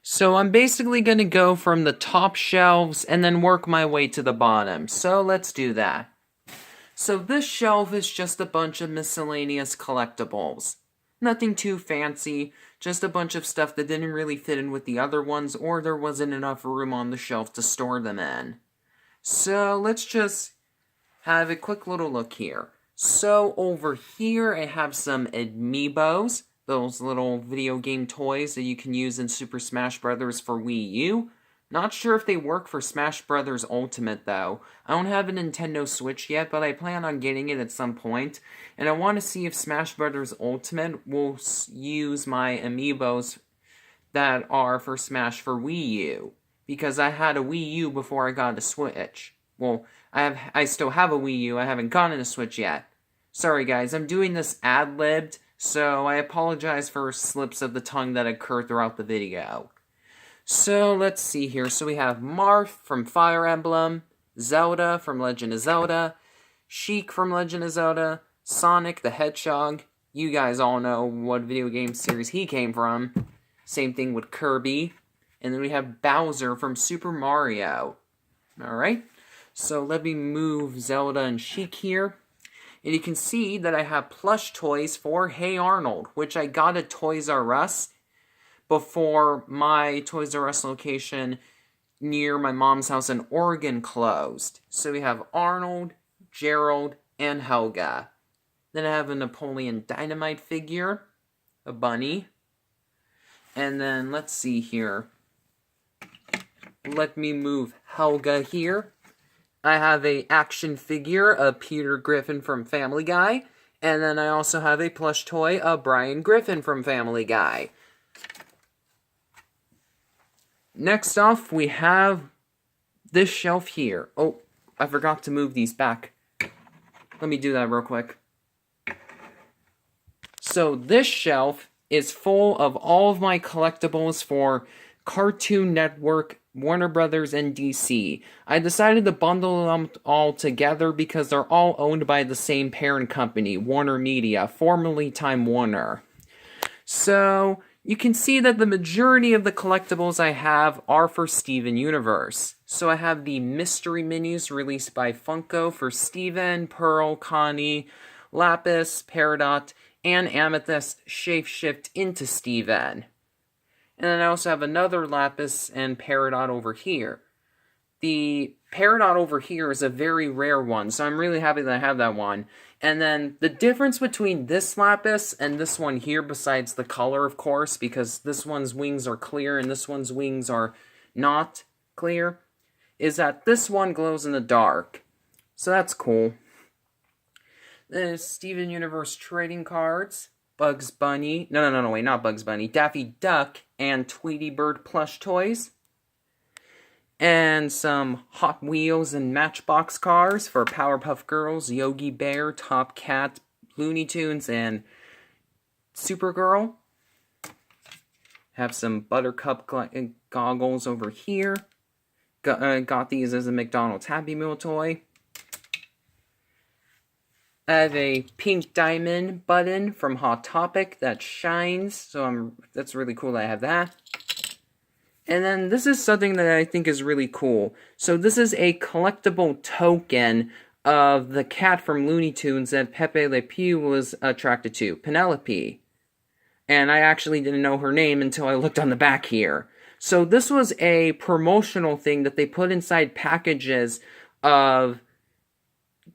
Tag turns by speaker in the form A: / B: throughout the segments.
A: So I'm basically going to go from the top shelves and then work my way to the bottom. So let's do that. So this shelf is just a bunch of miscellaneous collectibles. Nothing too fancy, just a bunch of stuff that didn't really fit in with the other ones, or there wasn't enough room on the shelf to store them in. So let's just have a quick little look here. So over here I have some amiibos, those little video game toys that you can use in Super Smash Bros. For Wii U. Not sure if they work for Smash Bros. Ultimate though. I don't have a Nintendo Switch yet, but I plan on getting it at some point. And I want to see if Smash Bros. Ultimate will use my amiibos that are for Smash for Wii U. Because I had a Wii U before I got a Switch. Well, I still have a Wii U, I haven't gotten a Switch yet. Sorry guys, I'm doing this ad-libbed, so I apologize for slips of the tongue that occur throughout the video. So, let's see here. So we have Marth from Fire Emblem, Zelda from Legend of Zelda, Sheik from Legend of Zelda, Sonic the Hedgehog. You guys all know what video game series he came from. Same thing with Kirby. And then we have Bowser from Super Mario. Alright, so let me move Zelda and Sheik here. And you can see that I have plush toys for Hey Arnold, which I got at Toys R Us before my Toys R Us location near my mom's house in Oregon closed. So we have Arnold, Gerald, and Helga. Then I have a Napoleon Dynamite figure, a bunny. And then let's see here. Let me move Helga here. I have a action figure of Peter Griffin from Family Guy. And then I also have a plush toy of Brian Griffin from Family Guy. Next off, we have this shelf here. Oh, I forgot to move these back. Let me do that real quick. So this shelf is full of all of my collectibles for Cartoon Network, Warner Brothers, and DC. I decided to bundle them all together because they're all owned by the same parent company, Warner Media, formerly Time Warner. So you can see that the majority of the collectibles I have are for Steven Universe. So I have the Mystery Minis released by Funko for Steven, Pearl, Connie, Lapis, Peridot, and Amethyst shapeshift into Steven. And then I also have another Lapis and Peridot over here. The Peridot over here is a very rare one, so I'm really happy that I have that one. And then the difference between this Lapis and this one here, besides the color, of course, because this one's wings are clear and this one's wings are not clear, is that this one glows in the dark. So that's cool. There's Steven Universe trading cards, Bugs Bunny, no, wait, not Bugs Bunny, Daffy Duck and Tweety Bird plush toys. And some Hot Wheels and Matchbox cars for Powerpuff Girls, Yogi Bear, Top Cat, Looney Tunes, and Supergirl. Have some Buttercup goggles over here. Got these as a McDonald's Happy Meal toy. I have a pink diamond button from Hot Topic that shines, so that's really cool that I have that. And then this is something that I think is really cool. So this is a collectible token of the cat from Looney Tunes that Pepe Le Pew was attracted to, Penelope. And I actually didn't know her name until I looked on the back here. So this was a promotional thing that they put inside packages of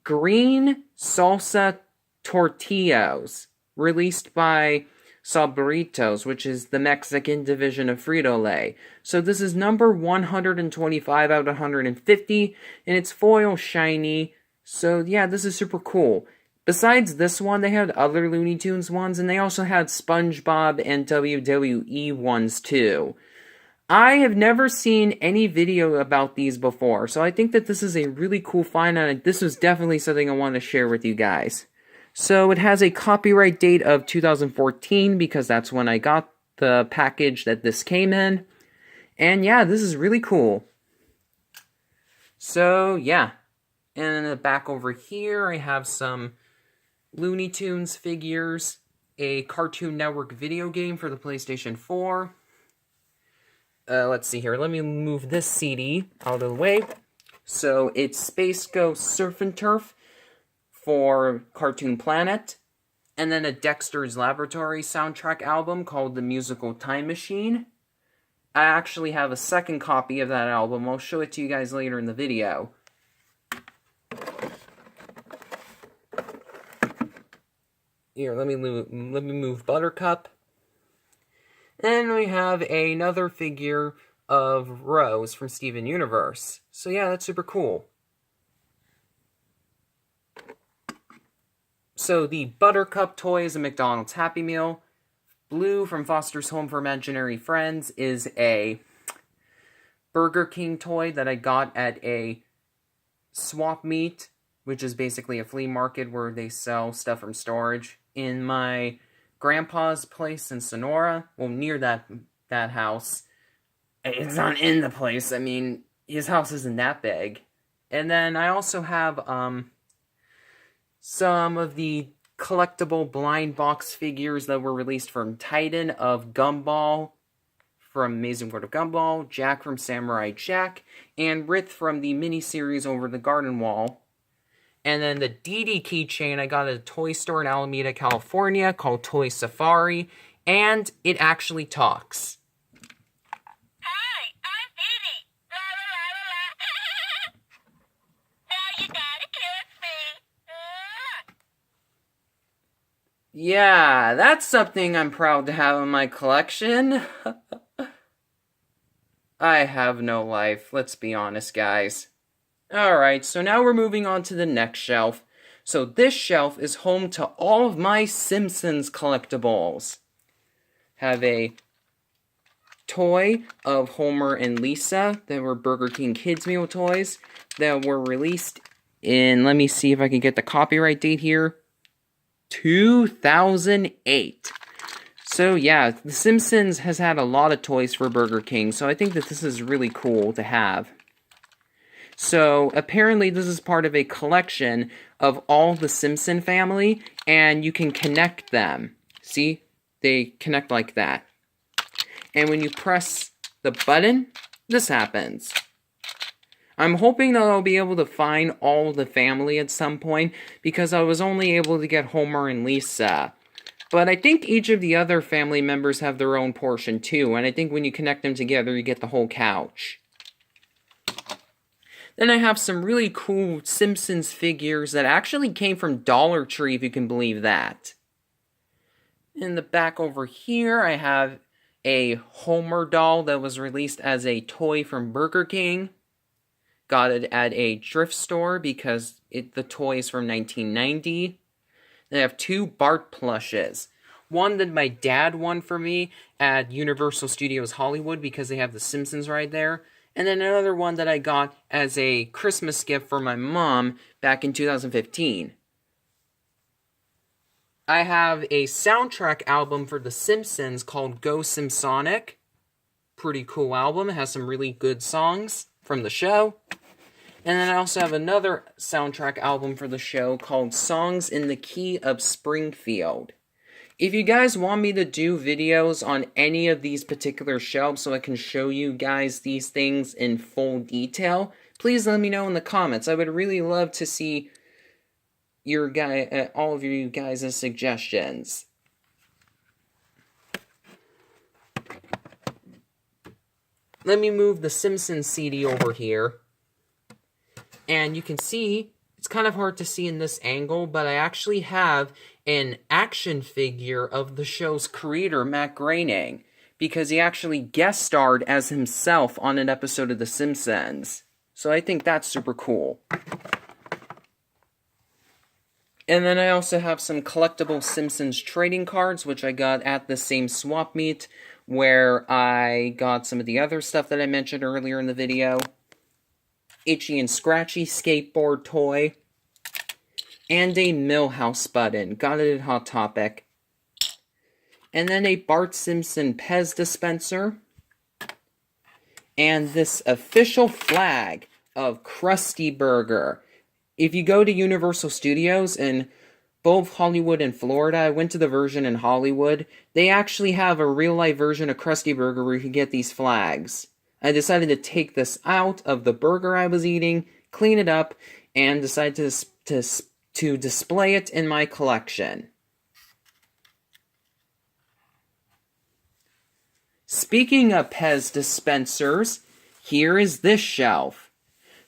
A: green salsa tortillas released by Sabritos, which is the Mexican division of Frito-Lay. So this is number 125 out of 150, and it's foil shiny. So yeah, this is super cool. Besides this one, they had other Looney Tunes ones, and they also had SpongeBob and WWE ones too. I have never seen any video about these before, so I think that this is a really cool find, and this was definitely something I want to share with you guys. So it has a copyright date of 2014, because that's when I got the package that this came in. And yeah, this is really cool. So yeah, and in the back over here, I have some Looney Tunes figures, a Cartoon Network video game for the PlayStation 4, let's see here. Let me move this CD out of the way. So it's Space Ghost Surf and Turf for Cartoon Planet, and then a Dexter's Laboratory soundtrack album called The Musical Time Machine. I actually have a second copy of that album. I'll show it to you guys later in the video. Here, let me move Buttercup. And we have another figure of Rose from Steven Universe. So yeah, that's super cool. So the Buttercup toy is a McDonald's Happy Meal. Blue from Foster's Home for Imaginary Friends is a Burger King toy that I got at a swap meet, which is basically a flea market where they sell stuff from storage, in my grandpa's place in Sonora. Well, near that house. It's not in the place. I mean, his house isn't that big. And then I also have some of the collectible blind box figures that were released from Titan of Gumball from Amazing World of Gumball, Jack from Samurai Jack, and Rith from the miniseries Over the Garden Wall. And then the Dee Dee keychain I got at a toy store in Alameda, California called Toy Safari, and it actually talks.
B: Hi, I'm Dee Dee. La la la la la. Now you gotta kiss me.
A: Yeah, that's something I'm proud to have in my collection. I have no life, let's be honest, guys. Alright, so now we're moving on to the next shelf. So this shelf is home to all of my Simpsons collectibles. Have a toy of Homer and Lisa that were Burger King Kids Meal toys that were released in, let me see if I can get the copyright date here, 2008. So yeah, The Simpsons has had a lot of toys for Burger King, so I think that this is really cool to have. So, apparently this is part of a collection of all the Simpson family, and you can connect them. See? They connect like that. And when you press the button, this happens. I'm hoping that I'll be able to find all the family at some point, because I was only able to get Homer and Lisa. But I think each of the other family members have their own portion too, and I think when you connect them together, you get the whole couch. Then I have some really cool Simpsons figures that actually came from Dollar Tree, if you can believe that. In the back over here, I have a Homer doll that was released as a toy from Burger King. Got it at a thrift store because the toy is from 1990. Then I have two Bart plushes. One that my dad won for me at Universal Studios Hollywood because they have The Simpsons right there. And then another one that I got as a Christmas gift for my mom back in 2015. I have a soundtrack album for The Simpsons called Go Simpsonic. Pretty cool album. It has some really good songs from the show. And then I also have another soundtrack album for the show called Songs in the Key of Springfield. If you guys want me to do videos on any of these particular shelves so I can show you guys these things in full detail, please let me know in the comments. I would really love to see all of you guys' suggestions. Let me move the Simpsons CD over here. And you can see, it's kind of hard to see in this angle, but I actually have an action figure of the show's creator, Matt Groening, because he actually guest starred as himself on an episode of The Simpsons. So I think that's super cool. And then I also have some collectible Simpsons trading cards, which I got at the same swap meet, where I got some of the other stuff that I mentioned earlier in the video. Itchy and Scratchy skateboard toy, and a Millhouse button. Got it at Hot Topic. And then a Bart Simpson Pez dispenser. And this official flag of Krusty Burger. If you go to Universal Studios and both Hollywood and Florida. I went to the version in Hollywood. They actually have a real-life version of Krusty Burger where you can get these flags. I decided to take this out of the burger I was eating, clean it up, and decided to display it in my collection. Speaking of Pez dispensers, here is this shelf.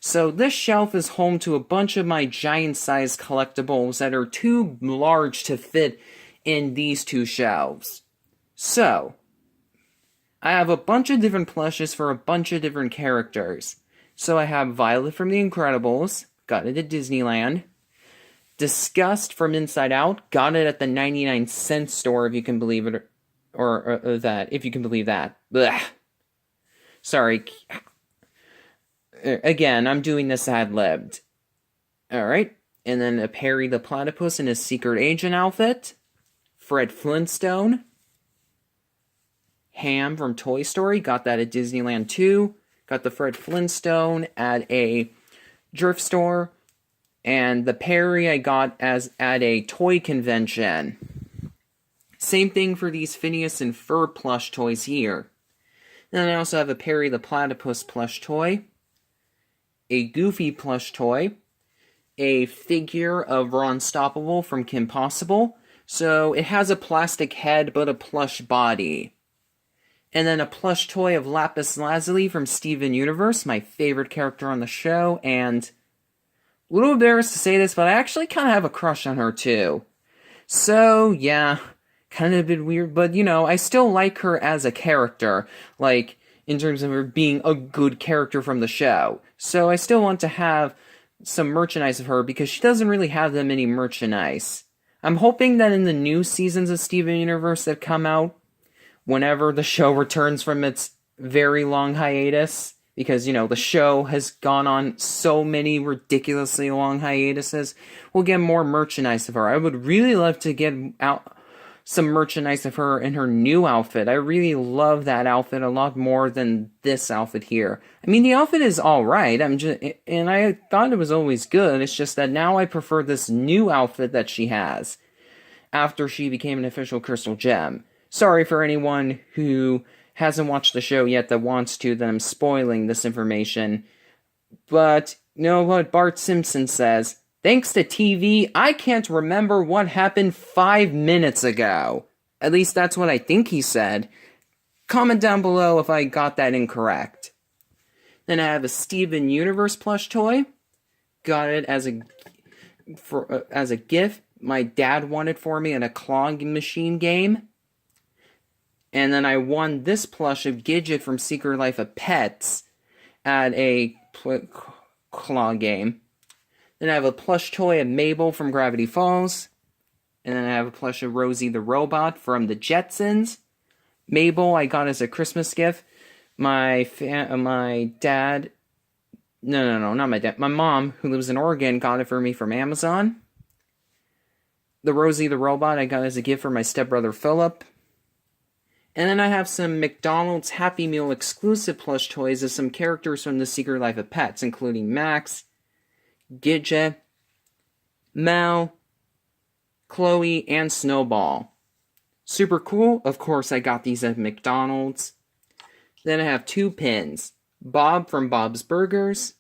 A: So this shelf is home to a bunch of my giant-sized collectibles that are too large to fit in these two shelves. So, I have a bunch of different plushes for a bunch of different characters. So I have Violet from The Incredibles, got it at Disneyland. Disgust from Inside Out, got it at the 99-cent store, if you can believe it, or that, if you can believe that. Blech. Sorry. Again, I'm doing this ad-libbed. Alright, and then a Perry the Platypus in his secret agent outfit. Fred Flintstone. Ham from Toy Story, got that at Disneyland too. Got the Fred Flintstone at a thrift store. And the Perry I got at a toy convention. Same thing for these Phineas and Ferb plush toys here. Then I also have a Perry the Platypus plush toy. A Goofy plush toy. A figure of Ron Stoppable from Kim Possible. So it has a plastic head but a plush body. And then a plush toy of Lapis Lazuli from Steven Universe, my favorite character on the show, and a little embarrassed to say this, but I actually kind of have a crush on her too. So, yeah, kind of a bit weird, but you know, I still like her as a character, like, in terms of her being a good character from the show. So I still want to have some merchandise of her, because she doesn't really have that many merchandise. I'm hoping that in the new seasons of Steven Universe that come out, whenever the show returns from its very long hiatus, because, you know, the show has gone on so many ridiculously long hiatuses, we'll get more merchandise of her. I would really love to get out some merchandise of her in her new outfit. I really love that outfit a lot more than this outfit here. I mean, the outfit is alright, and I thought it was always good, it's just that now I prefer this new outfit that she has, after she became an official Crystal Gem. Sorry for anyone who hasn't watched the show yet that wants to, that I'm spoiling this information. But, you know what Bart Simpson says? Thanks to TV, I can't remember what happened 5 minutes ago. At least that's what I think he said. Comment down below if I got that incorrect. Then I have a Steven Universe plush toy. Got it as a gift my dad wanted for me in a claw machine game. And then I won this plush of Gidget from Secret Life of Pets at a claw game. Then I have a plush toy of Mabel from Gravity Falls. And then I have a plush of Rosie the Robot from the Jetsons. Mabel I got as a Christmas gift. My dad... No, not my dad. My mom, who lives in Oregon, got it for me from Amazon. The Rosie the Robot I got as a gift for my stepbrother Philip. And then I have some McDonald's Happy Meal exclusive plush toys of some characters from The Secret Life of Pets, including Max, Gidget, Mel, Chloe, and Snowball. Super cool. Of course, I got these at McDonald's. Then I have 2 pins. Bob from Bob's Burgers,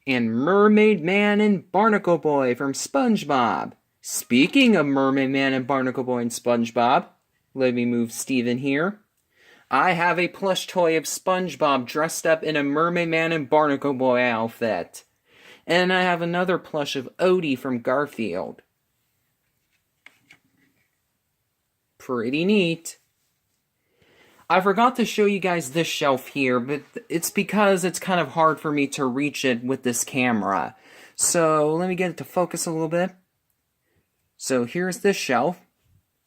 A: and Mermaid Man and Barnacle Boy from SpongeBob. Speaking of Mermaid Man and Barnacle Boy and SpongeBob, let me move Steven here. I have a plush toy of SpongeBob dressed up in a Mermaid Man and Barnacle Boy outfit. And I have another plush of Odie from Garfield. Pretty neat. I forgot to show you guys this shelf here, but it's because it's kind of hard for me to reach it with this camera. So let me get it to focus a little bit. So here's this shelf.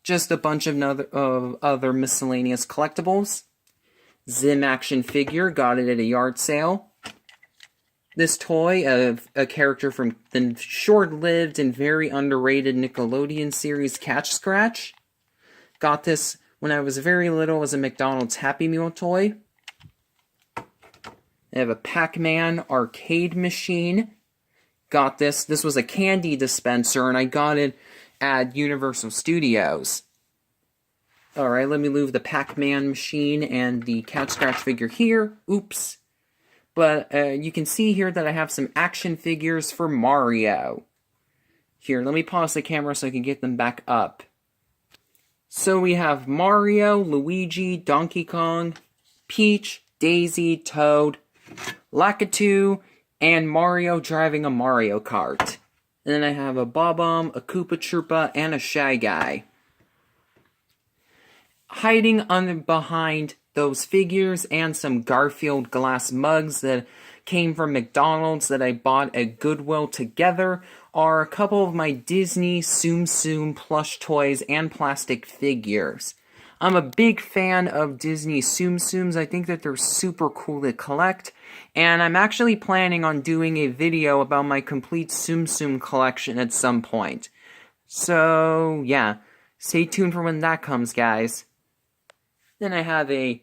A: Just a bunch of other miscellaneous collectibles. Zim action figure, got it at a yard sale. This toy of a character from the short-lived and very underrated Nickelodeon series Catch Scratch. Got this when I was very little as a McDonald's Happy Meal toy. I have a Pac-Man arcade machine. got this. This was a candy dispenser, and I got it at Universal Studios. Alright, let me move the Pac-Man machine and the Couch Scratch figure here. Oops. But you can see here that I have some action figures for Mario. Here, let me pause the camera so I can get them back up. So we have Mario, Luigi, Donkey Kong, Peach, Daisy, Toad, Lakitu, and Mario driving a Mario Kart. And then I have a Bob-omb, a Koopa Troopa, and a Shy Guy. Hiding behind those figures and some Garfield glass mugs that came from McDonald's that I bought at Goodwill together are a couple of my Disney Tsum Tsum plush toys and plastic figures. I'm a big fan of Disney Tsum Tsums. I think that they're super cool to collect, and I'm actually planning on doing a video about my complete Tsum Tsum collection at some point. So, yeah, stay tuned for when that comes, guys. Then I have a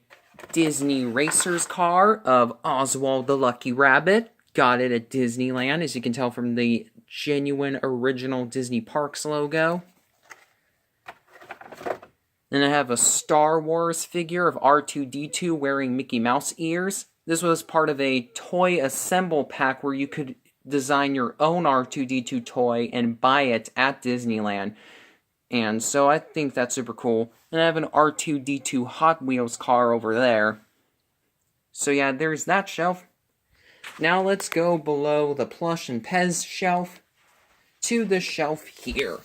A: Disney Racers car of Oswald the Lucky Rabbit. Got it at Disneyland, as you can tell from the genuine original Disney Parks logo. Then I have a Star Wars figure of R2-D2 wearing Mickey Mouse ears. This was part of a toy assemble pack where you could design your own R2-D2 toy and buy it at Disneyland. And so I think that's super cool. And I have an R2-D2 Hot Wheels car over there. So yeah, there's that shelf. Now let's go below the plush and Pez shelf to the shelf here.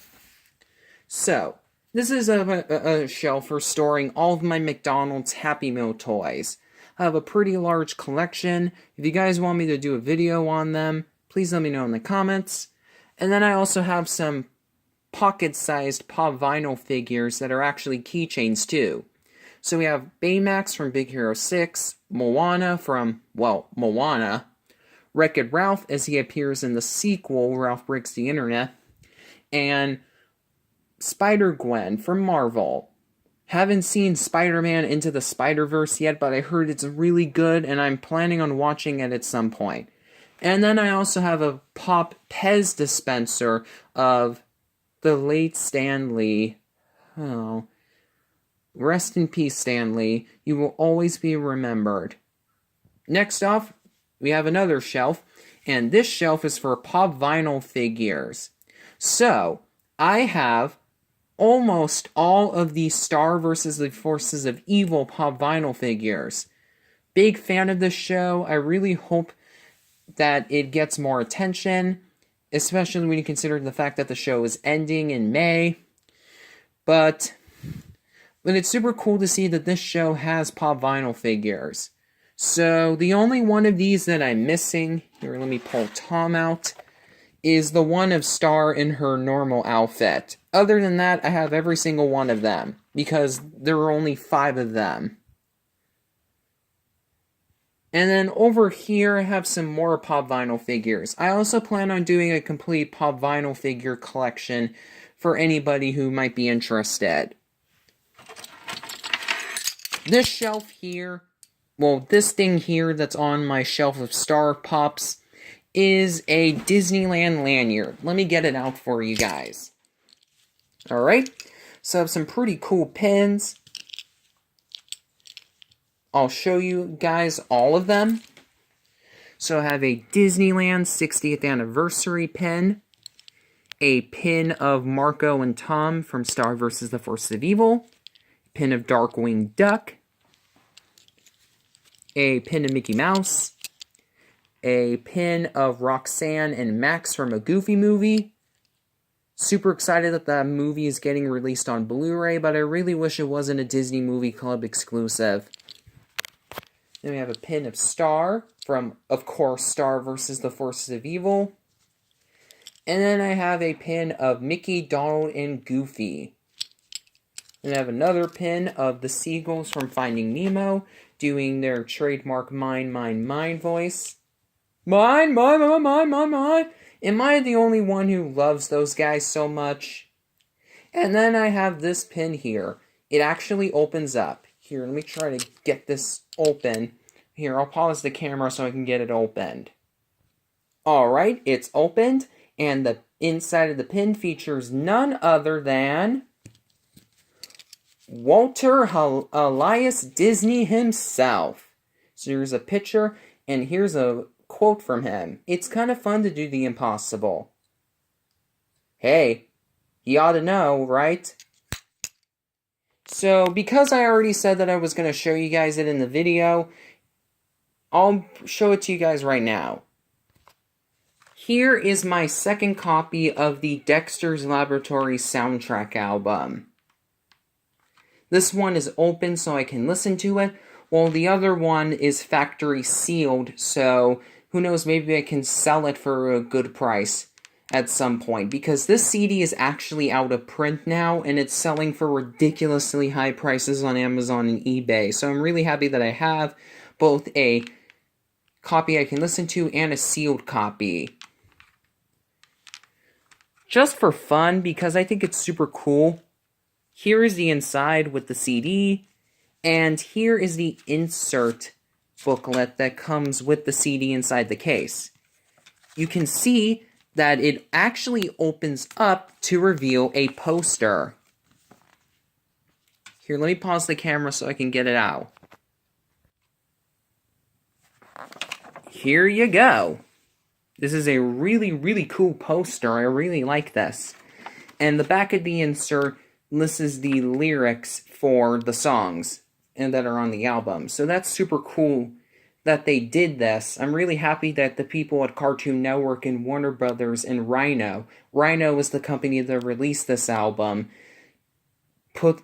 A: So, this is a shelf for storing all of my McDonald's Happy Meal toys. I have a pretty large collection. If you guys want me to do a video on them, please let me know in the comments. And then I also have some pocket-sized Pop Vinyl figures that are actually keychains too. So we have Baymax from Big Hero 6, Moana from, well, Moana, Wreck-It Ralph as he appears in the sequel, Ralph Breaks the Internet, and Spider-Gwen from Marvel. Haven't seen Spider-Man Into the Spider-Verse yet, but I heard it's really good, and I'm planning on watching it at some point. And then I also have a Pop Pez dispenser of the late Stan Lee. Oh, rest in peace, Stan Lee. You will always be remembered. Next off, we have another shelf, and this shelf is for Pop Vinyl figures. So, I have almost all of the Star vs. the Forces of Evil Pop Vinyl figures. Big fan of this show. I really hope that it gets more attention, especially when you consider the fact that the show is ending in May. But it's super cool to see that this show has Pop Vinyl figures. So, the only one of these that I'm missing, here, let me pull Tom out, is the one of Star in her normal outfit. Other than that, I have every single one of them, because there are only 5 of them. And then over here, I have some more Pop Vinyl figures. I also plan on doing a complete Pop Vinyl figure collection for anybody who might be interested. This shelf here, well, this thing here that's on my shelf of Star Pops is a Disneyland lanyard. Let me get it out for you guys. Alright, so I have some pretty cool pins. I'll show you guys all of them. So I have a Disneyland 60th anniversary pin, a pin of Marco and Tom from Star vs. the Forces of Evil, pin of Darkwing Duck, a pin of Mickey Mouse, a pin of Roxanne and Max from a Goofy movie. Super excited that that movie is getting released on Blu-ray, but I really wish it wasn't a Disney Movie Club exclusive. Then we have a pin of Star from, of course, Star vs. the Forces of Evil. And then I have a pin of Mickey, Donald, and Goofy. And I have another pin of the seagulls from Finding Nemo, doing their trademark mine, mine, mine voice. Mine, mine, mine, mine, mine, mine. Am I the only one who loves those guys so much? And then I have this pin here. It actually opens up. Here, let me try to get this open. Here, I'll pause the camera so I can get it opened. Alright, it's opened, and the inside of the pin features none other than Walter Elias Disney himself. So here's a picture, and here's a quote from him. It's kind of fun to do the impossible. Hey, you ought to know, right? So, because I already said that I was going to show you guys it in the video, I'll show it to you guys right now. Here is my second copy of the Dexter's Laboratory soundtrack album. This one is open so I can listen to it, while the other one is factory sealed, so who knows, maybe I can sell it for a good price at some point, because this CD is actually out of print now, and it's selling for ridiculously high prices on Amazon and eBay, so I'm really happy that I have both a copy I can listen to and a sealed copy. Just for fun, because I think it's super cool, here is the inside with the CD, and here is the insert booklet that comes with the CD inside the case. You can see that it actually opens up to reveal a poster. Here, let me pause the camera so I can get it out. Here you go. This is a really, really cool poster. I really like this. And the back of the insert lists the lyrics for the songs and that are on the album. So that's super cool that they did this. I'm really happy that the people at Cartoon Network and Warner Brothers and Rhino was the company that released this album,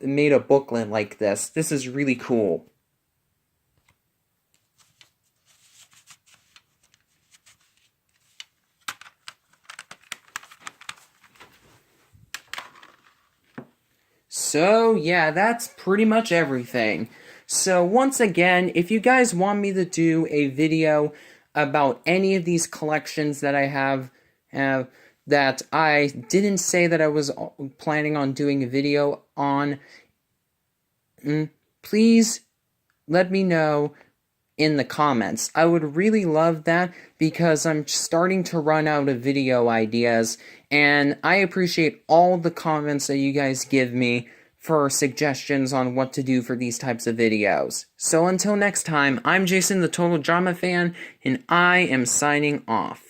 A: made a booklet like this. This is really cool. So, yeah, that's pretty much everything. So, once again, if you guys want me to do a video about any of these collections that I have that I didn't say that I was planning on doing a video on, please let me know in the comments. I would really love that, because I'm starting to run out of video ideas, and I appreciate all the comments that you guys give me for suggestions on what to do for these types of videos. So until next time, I'm Jason the Total Drama Fan, and I am signing off.